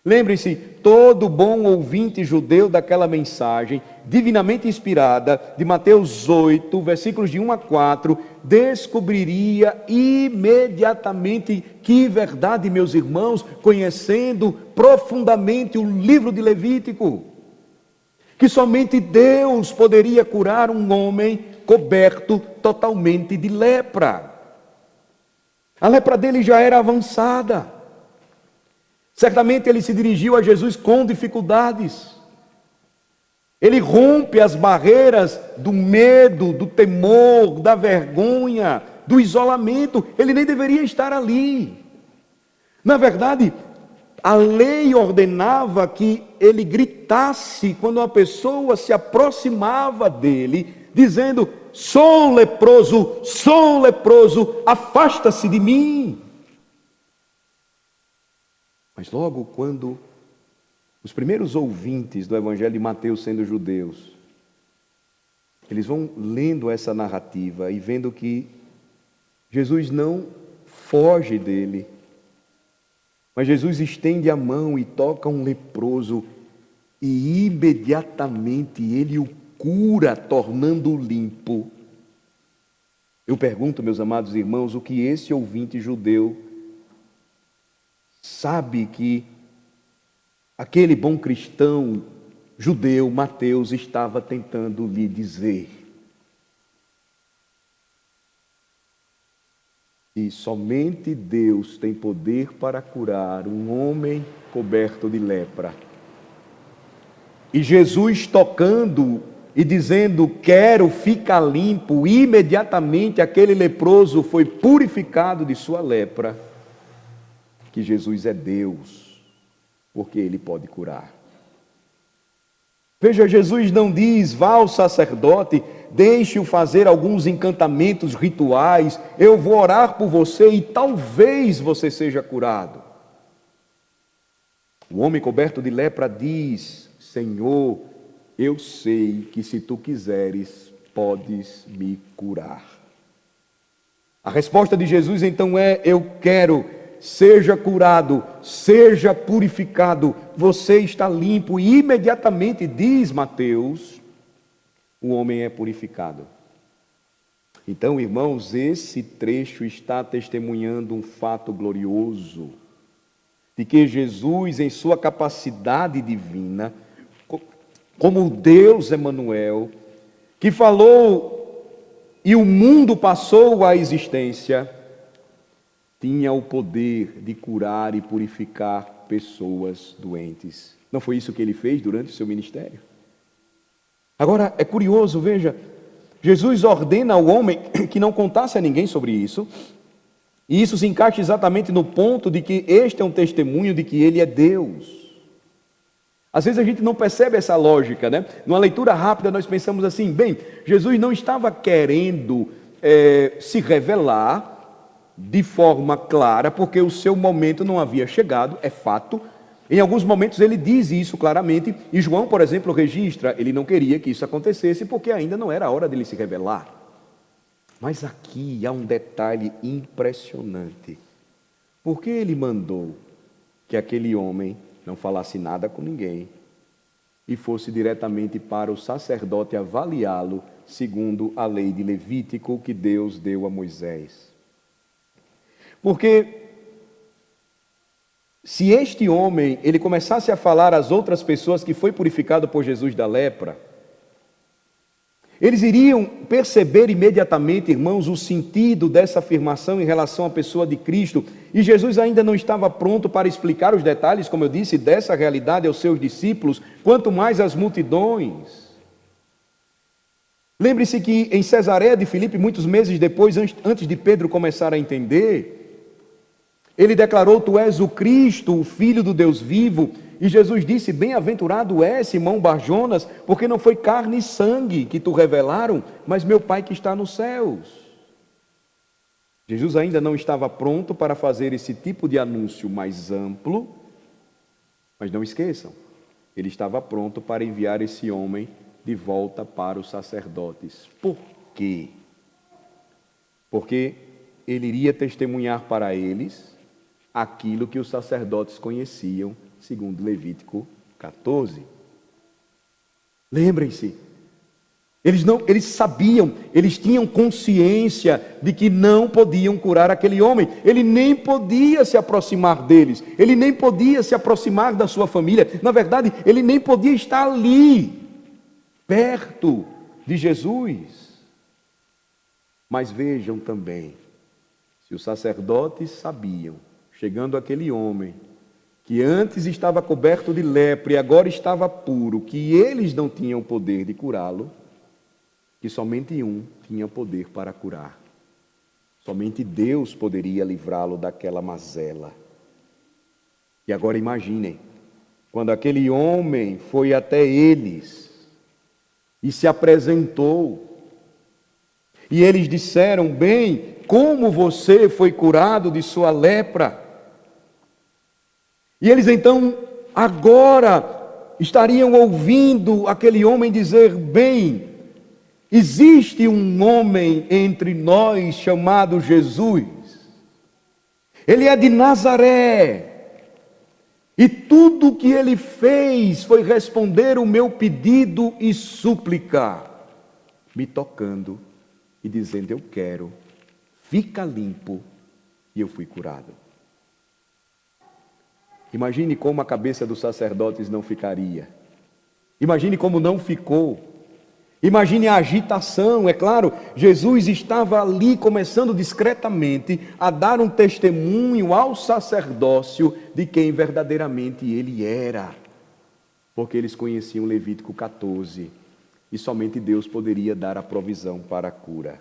Lembrem-se, todo bom ouvinte judeu daquela mensagem, divinamente inspirada, de Mateus 8, versículos de 1 a 4, descobriria imediatamente que verdade, meus irmãos, conhecendo profundamente o livro de Levítico, que somente Deus poderia curar um homem coberto totalmente de lepra. A lepra dele já era avançada. Certamente ele se dirigiu a Jesus com dificuldades. Ele rompe as barreiras do medo, do temor, da vergonha, do isolamento. Ele nem deveria estar ali. Na verdade, a lei ordenava que ele gritasse quando uma pessoa se aproximava dele, dizendo: sou leproso, afasta-se de mim. Mas logo quando os primeiros ouvintes do Evangelho de Mateus, sendo judeus, eles vão lendo essa narrativa e vendo que Jesus não foge dele, mas Jesus estende a mão e toca um leproso e imediatamente ele o cura, tornando-o limpo. Eu pergunto, meus amados irmãos, o que esse ouvinte judeu sabe que aquele bom cristão judeu, Mateus, estava tentando lhe dizer? E somente Deus tem poder para curar um homem coberto de lepra. E Jesus tocando e dizendo: quero, fica limpo, imediatamente aquele leproso foi purificado de sua lepra. Que Jesus é Deus, porque Ele pode curar. Veja, Jesus não diz: vá ao sacerdote, deixe-o fazer alguns encantamentos rituais, eu vou orar por você e talvez você seja curado. O homem coberto de lepra diz: Senhor, eu sei que se tu quiseres, podes me curar. A resposta de Jesus então é: eu quero. Seja curado, seja purificado, você está limpo. E imediatamente, diz Mateus, o homem é purificado. Então, irmãos, esse trecho está testemunhando um fato glorioso, de que Jesus, em sua capacidade divina, como Deus Emanuel, que falou e o mundo passou à existência, tinha o poder de curar e purificar pessoas doentes. Não foi isso que ele fez durante o seu ministério? Agora, é curioso, veja, Jesus ordena ao homem que não contasse a ninguém sobre isso, e isso se encaixa exatamente no ponto de que este é um testemunho de que ele é Deus. Às vezes a gente não percebe essa lógica, né? Numa leitura rápida nós pensamos assim: bem, Jesus não estava querendo se revelar de forma clara, porque o seu momento não havia chegado, é fato. Em alguns momentos ele diz isso claramente, e João, por exemplo, registra, ele não queria que isso acontecesse, porque ainda não era a hora dele se revelar. Mas aqui há um detalhe impressionante. por que ele mandou que aquele homem não falasse nada com ninguém e fosse diretamente para o sacerdote avaliá-lo segundo a lei de Levítico que Deus deu a Moisés? Porque se este homem ele começasse a falar às outras pessoas que foi purificado por Jesus da lepra, eles iriam perceber imediatamente, irmãos, o sentido dessa afirmação em relação à pessoa de Cristo. E Jesus ainda não estava pronto para explicar os detalhes, como eu disse, dessa realidade aos seus discípulos, quanto mais às multidões. Lembre-se que em Cesareia de Filipe, muitos meses depois, antes de Pedro começar a entender, ele declarou: tu és o Cristo, o Filho do Deus vivo. E Jesus disse: bem-aventurado és, Simão Barjonas, porque não foi carne e sangue que te revelaram, mas meu Pai que está nos céus. Jesus ainda não estava pronto para fazer esse tipo de anúncio mais amplo, mas não esqueçam, ele estava pronto para enviar esse homem de volta para os sacerdotes. Por quê? Porque ele iria testemunhar para eles aquilo que os sacerdotes conheciam, segundo Levítico 14. Lembrem-se, eles sabiam, eles tinham consciência de que não podiam curar aquele homem. Ele nem podia se aproximar deles, ele nem podia se aproximar da sua família. Na verdade, ele nem podia estar ali, perto de Jesus. Mas vejam também, se os sacerdotes sabiam, chegando aquele homem, que antes estava coberto de lepra e agora estava puro, que eles não tinham poder de curá-lo, que somente um tinha poder para curar. Somente Deus poderia livrá-lo daquela mazela. E agora imaginem, quando aquele homem foi até eles e se apresentou, e eles disseram: bem, como você foi curado de sua lepra? E eles então, agora, estariam ouvindo aquele homem dizer: bem, existe um homem entre nós chamado Jesus. Ele é de Nazaré. E tudo o que ele fez foi responder o meu pedido e súplica, me tocando e dizendo: eu quero, fica limpo. E eu fui curado. Imagine como a cabeça dos sacerdotes não ficaria. Imagine como não ficou. Imagine a agitação. É claro, Jesus estava ali começando discretamente a dar um testemunho ao sacerdócio de quem verdadeiramente ele era. Porque eles conheciam Levítico 14 e somente Deus poderia dar a provisão para a cura.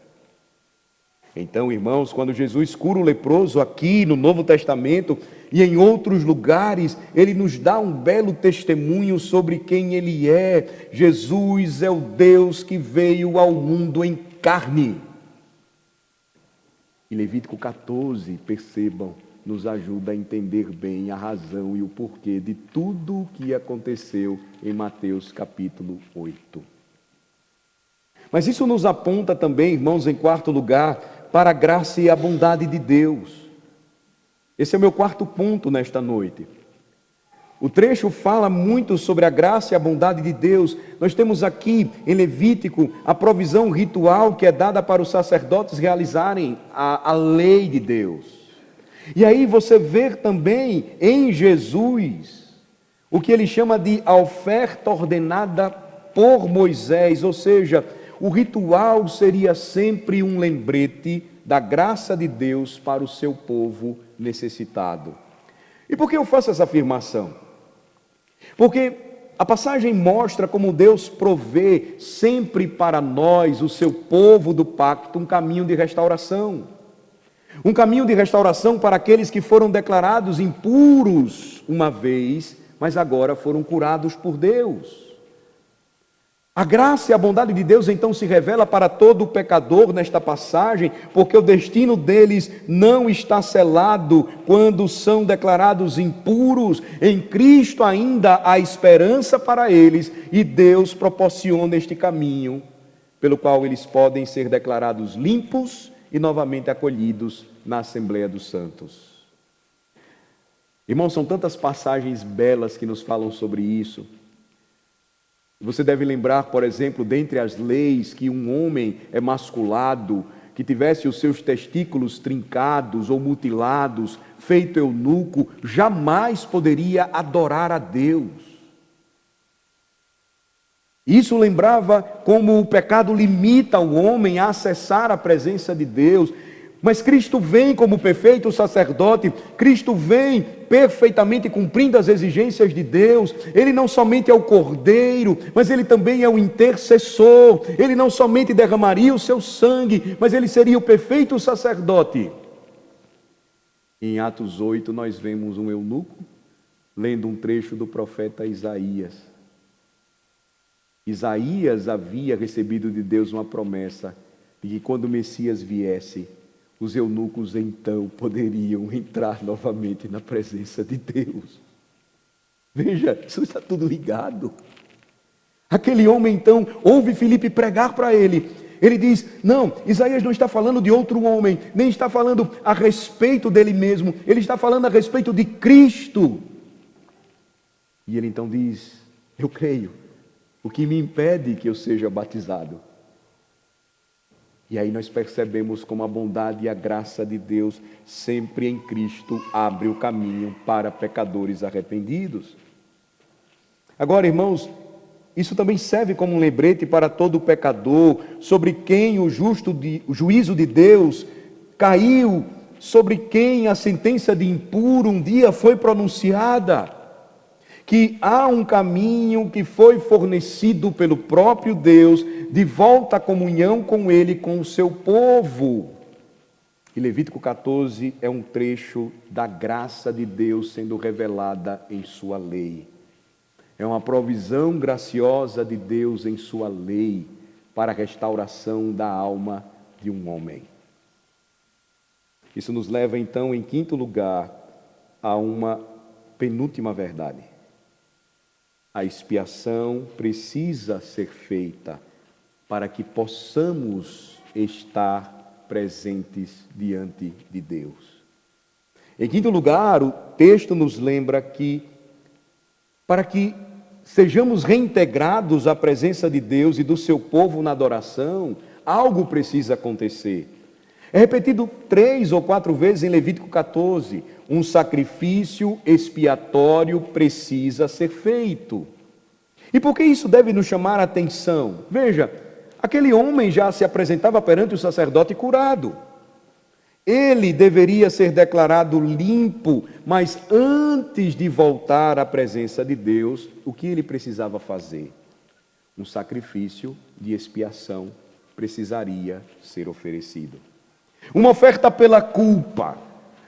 Então, irmãos, quando Jesus cura o leproso aqui no Novo Testamento e em outros lugares, ele nos dá um belo testemunho sobre quem ele é. Jesus é o Deus que veio ao mundo em carne. E Levítico 14, percebam, nos ajuda a entender bem a razão e o porquê de tudo o que aconteceu em Mateus capítulo 8. Mas isso nos aponta também, irmãos, em quarto lugar, para a graça e a bondade de Deus. Esse é o meu quarto ponto nesta noite. O trecho fala muito sobre a graça e a bondade de Deus. Nós temos aqui em Levítico a provisão ritual que é dada para os sacerdotes realizarem a lei de Deus. E aí você vê também em Jesus o que ele chama de a oferta ordenada por Moisés, ou seja, o ritual seria sempre um lembrete da graça de Deus para o seu povo necessitado. E por que eu faço essa afirmação? Porque a passagem mostra como Deus provê sempre para nós, o seu povo do pacto, um caminho de restauração. Um caminho de restauração para aqueles que foram declarados impuros uma vez, mas agora foram curados por Deus. A graça e a bondade de Deus então se revela para todo pecador nesta passagem, porque o destino deles não está selado quando são declarados impuros. Em Cristo ainda há esperança para eles e Deus proporciona este caminho pelo qual eles podem ser declarados limpos e novamente acolhidos na Assembleia dos Santos. Irmãos, são tantas passagens belas que nos falam sobre isso. Você deve lembrar, por exemplo, dentre as leis, que um homem emasculado, que tivesse os seus testículos trincados ou mutilados, feito eunuco, jamais poderia adorar a Deus. Isso lembrava como o pecado limita o homem a acessar a presença de Deus. Mas Cristo vem como perfeito sacerdote, Cristo vem perfeitamente cumprindo as exigências de Deus. Ele não somente é o Cordeiro, mas Ele também é o intercessor. Ele não somente derramaria o seu sangue, mas Ele seria o perfeito sacerdote. Em Atos 8 nós vemos um eunuco lendo um trecho do profeta Isaías. Isaías havia recebido de Deus uma promessa de que quando o Messias viesse, os eunucos então poderiam entrar novamente na presença de Deus. Veja, isso está tudo ligado. Aquele homem então ouve Filipe pregar para ele. Ele diz, não, Isaías não está falando de outro homem, nem está falando a respeito dele mesmo, ele está falando a respeito de Cristo. E ele então diz, eu creio, o que me impede que eu seja batizado? E aí nós percebemos como a bondade e a graça de Deus sempre em Cristo abre o caminho para pecadores arrependidos. Agora, irmãos, isso também serve como um lembrete para todo pecador, sobre quem o juízo de Deus caiu, sobre quem a sentença de impuro um dia foi pronunciada. Que há um caminho que foi fornecido pelo próprio Deus, de volta à comunhão com Ele, com o seu povo. E Levítico 14 é um trecho da graça de Deus sendo revelada em sua lei. É uma provisão graciosa de Deus em sua lei para a restauração da alma de um homem. Isso nos leva então, em quinto lugar, a uma penúltima verdade. A expiação precisa ser feita para que possamos estar presentes diante de Deus. Em quinto lugar, o texto nos lembra que, para que sejamos reintegrados à presença de Deus e do seu povo na adoração, algo precisa acontecer. É repetido 3 ou 4 vezes em Levítico 14, um sacrifício expiatório precisa ser feito. E por que isso deve nos chamar a atenção? Veja, aquele homem já se apresentava perante o sacerdote curado. Ele deveria ser declarado limpo, mas antes de voltar à presença de Deus, o que ele precisava fazer? Um sacrifício de expiação precisaria ser oferecido. Uma oferta pela culpa,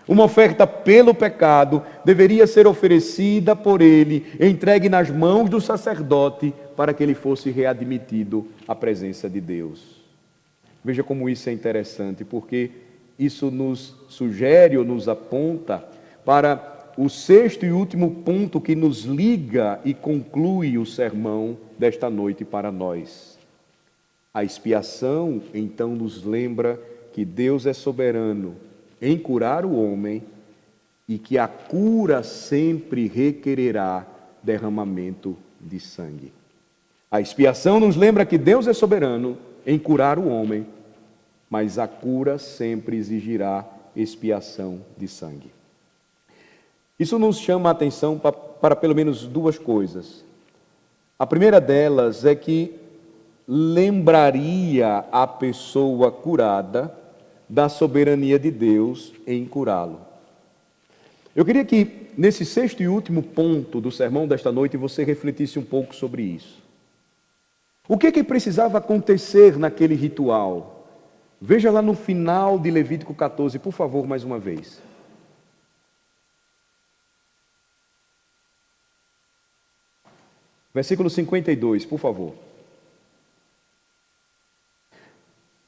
uma oferta pelo pecado, deveria ser oferecida por ele, entregue nas mãos do sacerdote, para que ele fosse readmitido à presença de Deus. Veja como isso é interessante, porque isso nos sugere ou nos aponta para o sexto e último ponto que nos liga e conclui o sermão desta noite para nós. A expiação, então, nos lembra que Deus é soberano em curar o homem e que a cura sempre requererá derramamento de sangue. A expiação nos lembra que Deus é soberano em curar o homem, mas a cura sempre exigirá expiação de sangue. Isso nos chama a atenção para pelo menos 2 coisas. A primeira delas é que lembraria a pessoa curada da soberania de Deus em curá-lo. Eu queria que, nesse sexto e último ponto do sermão desta noite, você refletisse um pouco sobre isso. O que precisava acontecer naquele ritual? Veja lá no final de Levítico 14, por favor, mais uma vez. Versículo 52, por favor.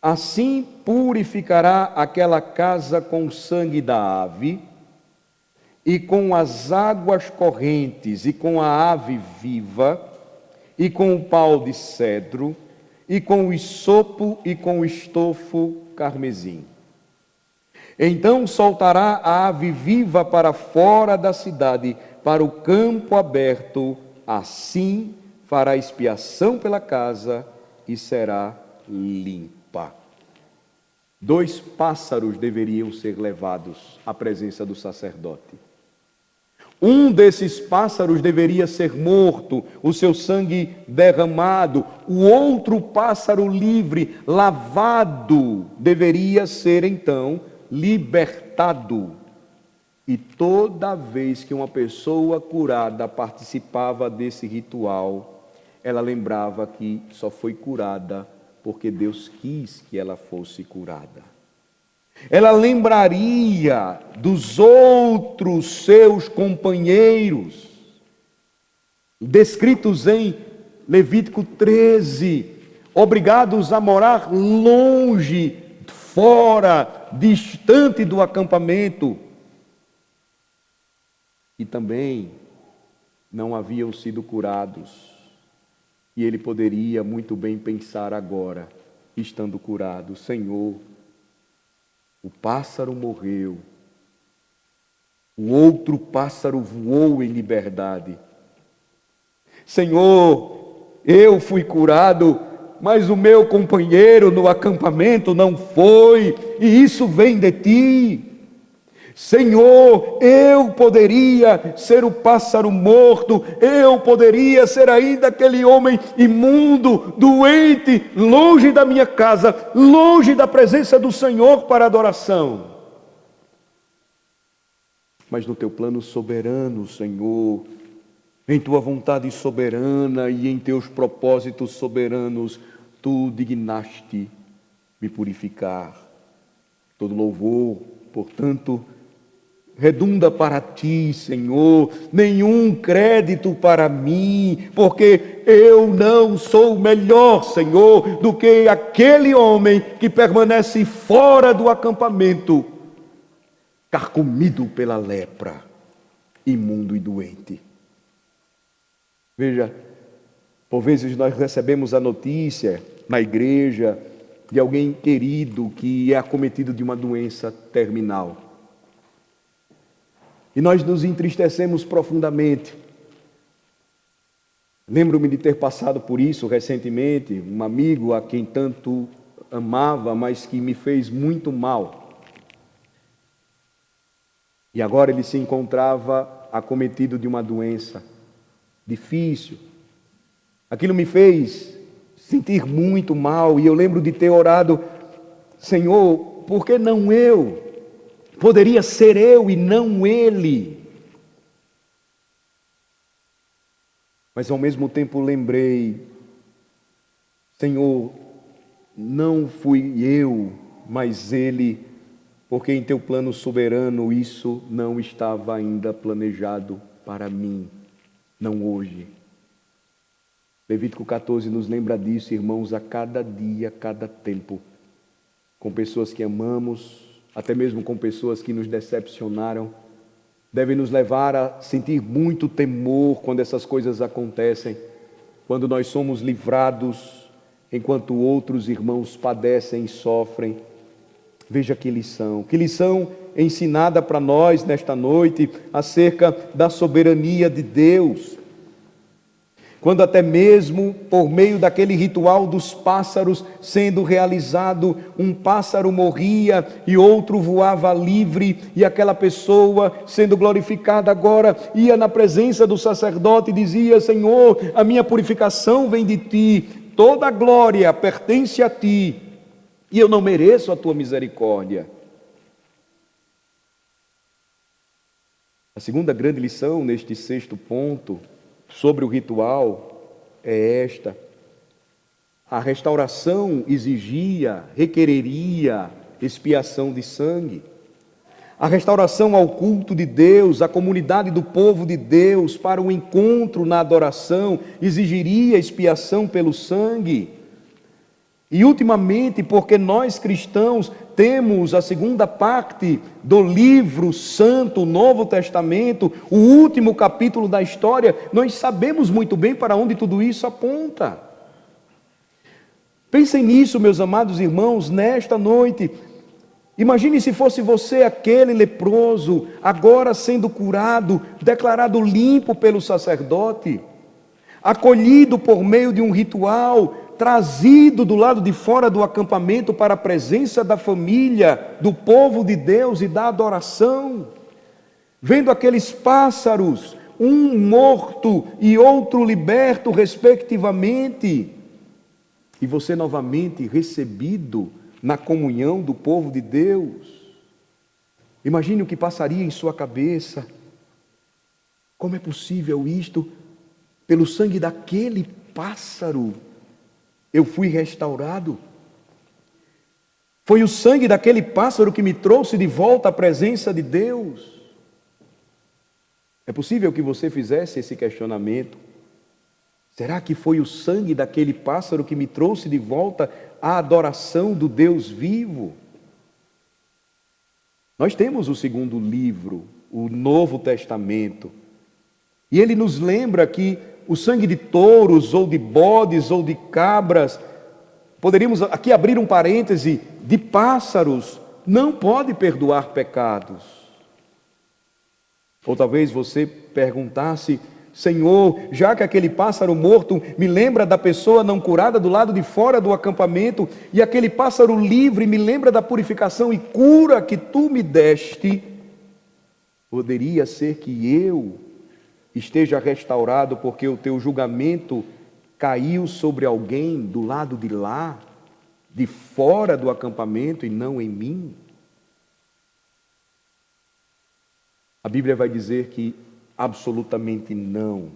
Assim purificará aquela casa com o sangue da ave, e com as águas correntes, e com a ave viva, e com o pau de cedro, e com o hisopo, e com o estofo carmesim. Então soltará a ave viva para fora da cidade, para o campo aberto, assim fará expiação pela casa e será limpa. 2 pássaros deveriam ser levados à presença do sacerdote. Um desses pássaros deveria ser morto, o seu sangue derramado. O outro pássaro livre, lavado, deveria ser então libertado. E toda vez que uma pessoa curada participava desse ritual, ela lembrava que só foi curada porque Deus quis que ela fosse curada. Ela lembraria dos outros seus companheiros, descritos em Levítico 13, obrigados a morar longe, fora, distante do acampamento, e também não haviam sido curados. E ele poderia muito bem pensar agora, estando curado: Senhor, o pássaro morreu, o outro pássaro voou em liberdade. Senhor, eu fui curado, mas o meu companheiro no acampamento não foi, e isso vem de ti. Senhor, eu poderia ser o pássaro morto, eu poderia ser ainda aquele homem imundo, doente, longe da minha casa, longe da presença do Senhor para adoração. Mas no teu plano soberano, Senhor, em tua vontade soberana e em teus propósitos soberanos, tu dignaste me purificar. Todo louvor, portanto, redunda para ti, Senhor, nenhum crédito para mim, porque eu não sou melhor, Senhor, do que aquele homem que permanece fora do acampamento, carcomido pela lepra, imundo e doente. Veja, por vezes nós recebemos a notícia na igreja de alguém querido que é acometido de uma doença terminal. E nós nos entristecemos profundamente. Lembro-me de ter passado por isso recentemente, um amigo a quem tanto amava, mas que me fez muito mal. E agora ele se encontrava acometido de uma doença difícil. Aquilo me fez sentir muito mal, e eu lembro de ter orado: Senhor, por que não eu? Poderia ser eu e não ele. Mas ao mesmo tempo lembrei: Senhor, não fui eu, mas ele, porque em teu plano soberano isso não estava ainda planejado para mim, não hoje. Levítico 14 nos lembra disso, irmãos, a cada dia, a cada tempo, com pessoas que amamos, até mesmo com pessoas que nos decepcionaram, deve nos levar a sentir muito temor quando essas coisas acontecem, quando nós somos livrados, enquanto outros irmãos padecem e sofrem. Veja que lição ensinada para nós nesta noite acerca da soberania de Deus. Quando até mesmo por meio daquele ritual dos pássaros sendo realizado, um pássaro morria e outro voava livre, e aquela pessoa sendo glorificada agora ia na presença do sacerdote e dizia: Senhor, a minha purificação vem de ti, toda a glória pertence a ti, e eu não mereço a tua misericórdia. A segunda grande lição neste 6º ponto sobre o ritual é esta: a restauração requereria expiação de sangue. A restauração ao culto de Deus, à comunidade do povo de Deus, para o encontro na adoração, exigiria expiação pelo sangue. E ultimamente, porque nós cristãos temos a segunda parte do livro santo, o Novo Testamento, o último capítulo da história, nós sabemos muito bem para onde tudo isso aponta. Pensem nisso, meus amados irmãos, nesta noite. Imagine se fosse você aquele leproso, agora sendo curado, declarado limpo pelo sacerdote, acolhido por meio de um ritual, trazido do lado de fora do acampamento para a presença da família, do povo de Deus e da adoração, vendo aqueles pássaros, um morto e outro liberto, respectivamente, e você novamente recebido na comunhão do povo de Deus. Imagine o que passaria em sua cabeça. Como é possível isto? Pelo sangue daquele pássaro eu fui restaurado. Foi o sangue daquele pássaro que me trouxe de volta à presença de Deus. É possível que você fizesse esse questionamento. Será que foi o sangue daquele pássaro que me trouxe de volta à adoração do Deus vivo? Nós temos o segundo livro, o Novo Testamento, e ele nos lembra que o sangue de touros, ou de bodes, ou de cabras, poderíamos aqui abrir um parêntese, de pássaros, não pode perdoar pecados. Ou talvez você perguntasse: Senhor, já que aquele pássaro morto me lembra da pessoa não curada do lado de fora do acampamento, e aquele pássaro livre me lembra da purificação e cura que tu me deste, poderia ser que eu esteja restaurado porque o teu julgamento caiu sobre alguém do lado de lá, de fora do acampamento e não em mim? A Bíblia vai dizer que absolutamente não.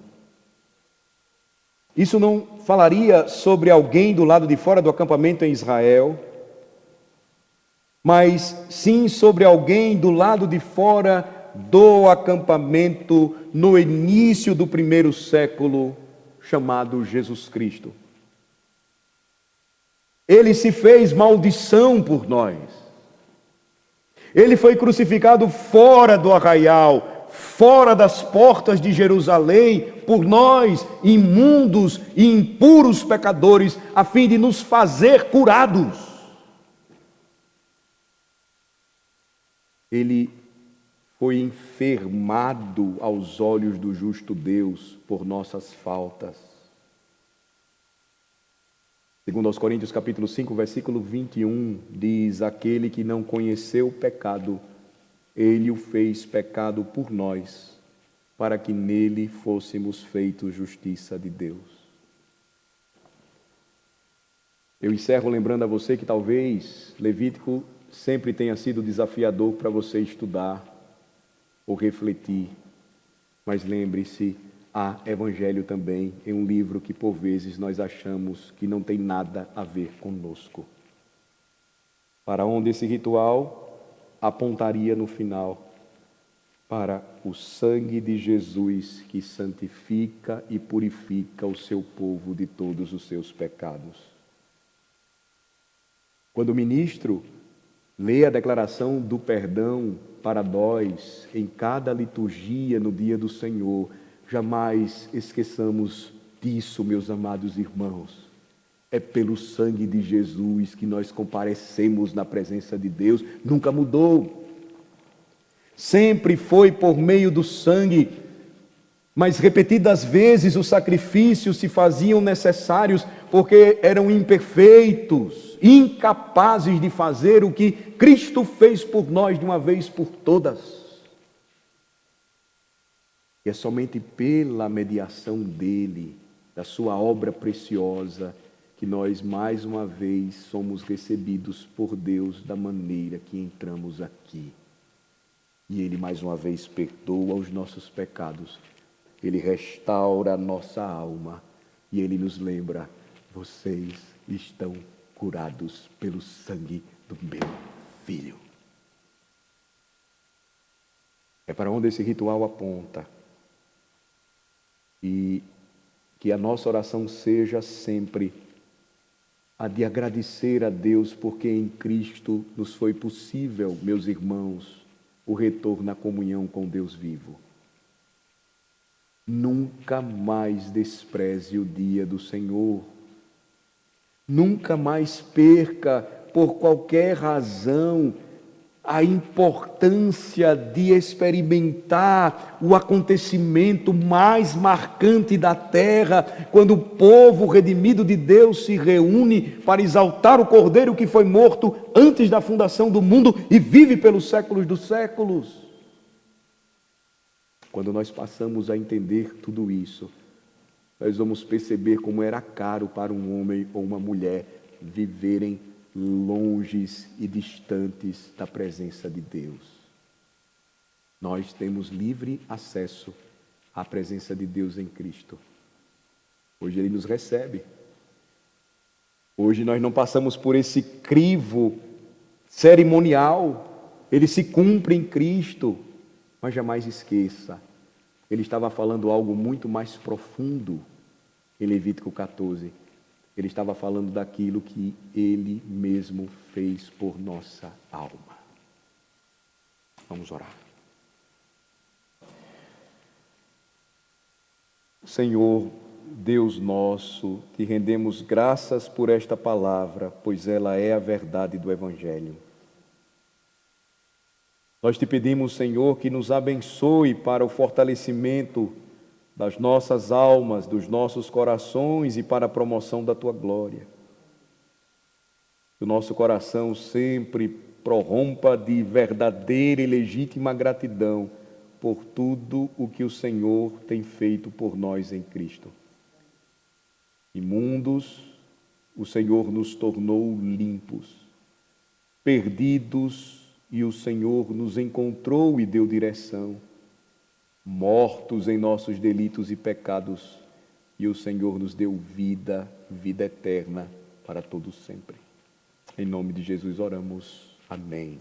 Isso não falaria sobre alguém do lado de fora do acampamento em Israel, mas sim sobre alguém do lado de fora do acampamento no início do primeiro século, chamado Jesus Cristo. Ele se fez maldição por nós. Ele foi crucificado fora do arraial, fora das portas de Jerusalém, por nós, imundos e impuros pecadores, a fim de nos fazer curados. Ele foi enfermado aos olhos do justo Deus por nossas faltas. Segundo aos Coríntios capítulo 5, versículo 21, diz: aquele que não conheceu o pecado, ele o fez pecado por nós, para que nele fôssemos feitos justiça de Deus. Eu encerro lembrando a você que talvez Levítico sempre tenha sido desafiador para você estudar ou refletir, mas lembre-se, há Evangelho também em um livro que por vezes nós achamos que não tem nada a ver conosco. Para onde esse ritual apontaria no final? Para o sangue de Jesus que santifica e purifica o seu povo de todos os seus pecados. Quando o ministro lê a declaração do perdão para nós em cada liturgia no dia do Senhor, jamais esqueçamos disso, meus amados irmãos. É pelo sangue de Jesus que nós comparecemos na presença de Deus, nunca mudou. Sempre foi por meio do sangue, mas repetidas vezes os sacrifícios se faziam necessários porque eram imperfeitos, incapazes de fazer o que Cristo fez por nós de uma vez por todas. E é somente pela mediação dele, da sua obra preciosa, que nós mais uma vez somos recebidos por Deus da maneira que entramos aqui. E ele mais uma vez perdoa os nossos pecados, ele restaura a nossa alma e ele nos lembra: vocês estão curados pelo sangue do meu Filho. É para onde esse ritual aponta. E que a nossa oração seja sempre a de agradecer a Deus, porque em Cristo nos foi possível, meus irmãos, o retorno à comunhão com Deus vivo. Nunca mais despreze o dia do Senhor. Nunca mais perca, por qualquer razão, a importância de experimentar o acontecimento mais marcante da terra, quando o povo redimido de Deus se reúne para exaltar o Cordeiro que foi morto antes da fundação do mundo e vive pelos séculos dos séculos. Quando nós passamos a entender tudo isso, nós vamos perceber como era caro para um homem ou uma mulher viverem longes e distantes da presença de Deus. Nós temos livre acesso à presença de Deus em Cristo. Hoje Ele nos recebe. Hoje nós não passamos por esse crivo cerimonial. Ele se cumpre em Cristo. Mas jamais esqueça, Ele estava falando algo muito mais profundo em Levítico 14. Ele estava falando daquilo que Ele mesmo fez por nossa alma. Vamos orar. Senhor, Deus nosso, te rendemos graças por esta palavra, pois ela é a verdade do Evangelho. Nós te pedimos, Senhor, que nos abençoe para o fortalecimento das nossas almas, dos nossos corações e para a promoção da Tua glória. Que o nosso coração sempre prorrompa de verdadeira e legítima gratidão por tudo o que o Senhor tem feito por nós em Cristo. Imundos, o Senhor nos tornou limpos. Perdidos, e o Senhor nos encontrou e deu direção. Mortos em nossos delitos e pecados, e o Senhor nos deu vida, vida eterna para todo sempre. Em nome de Jesus oramos. Amém.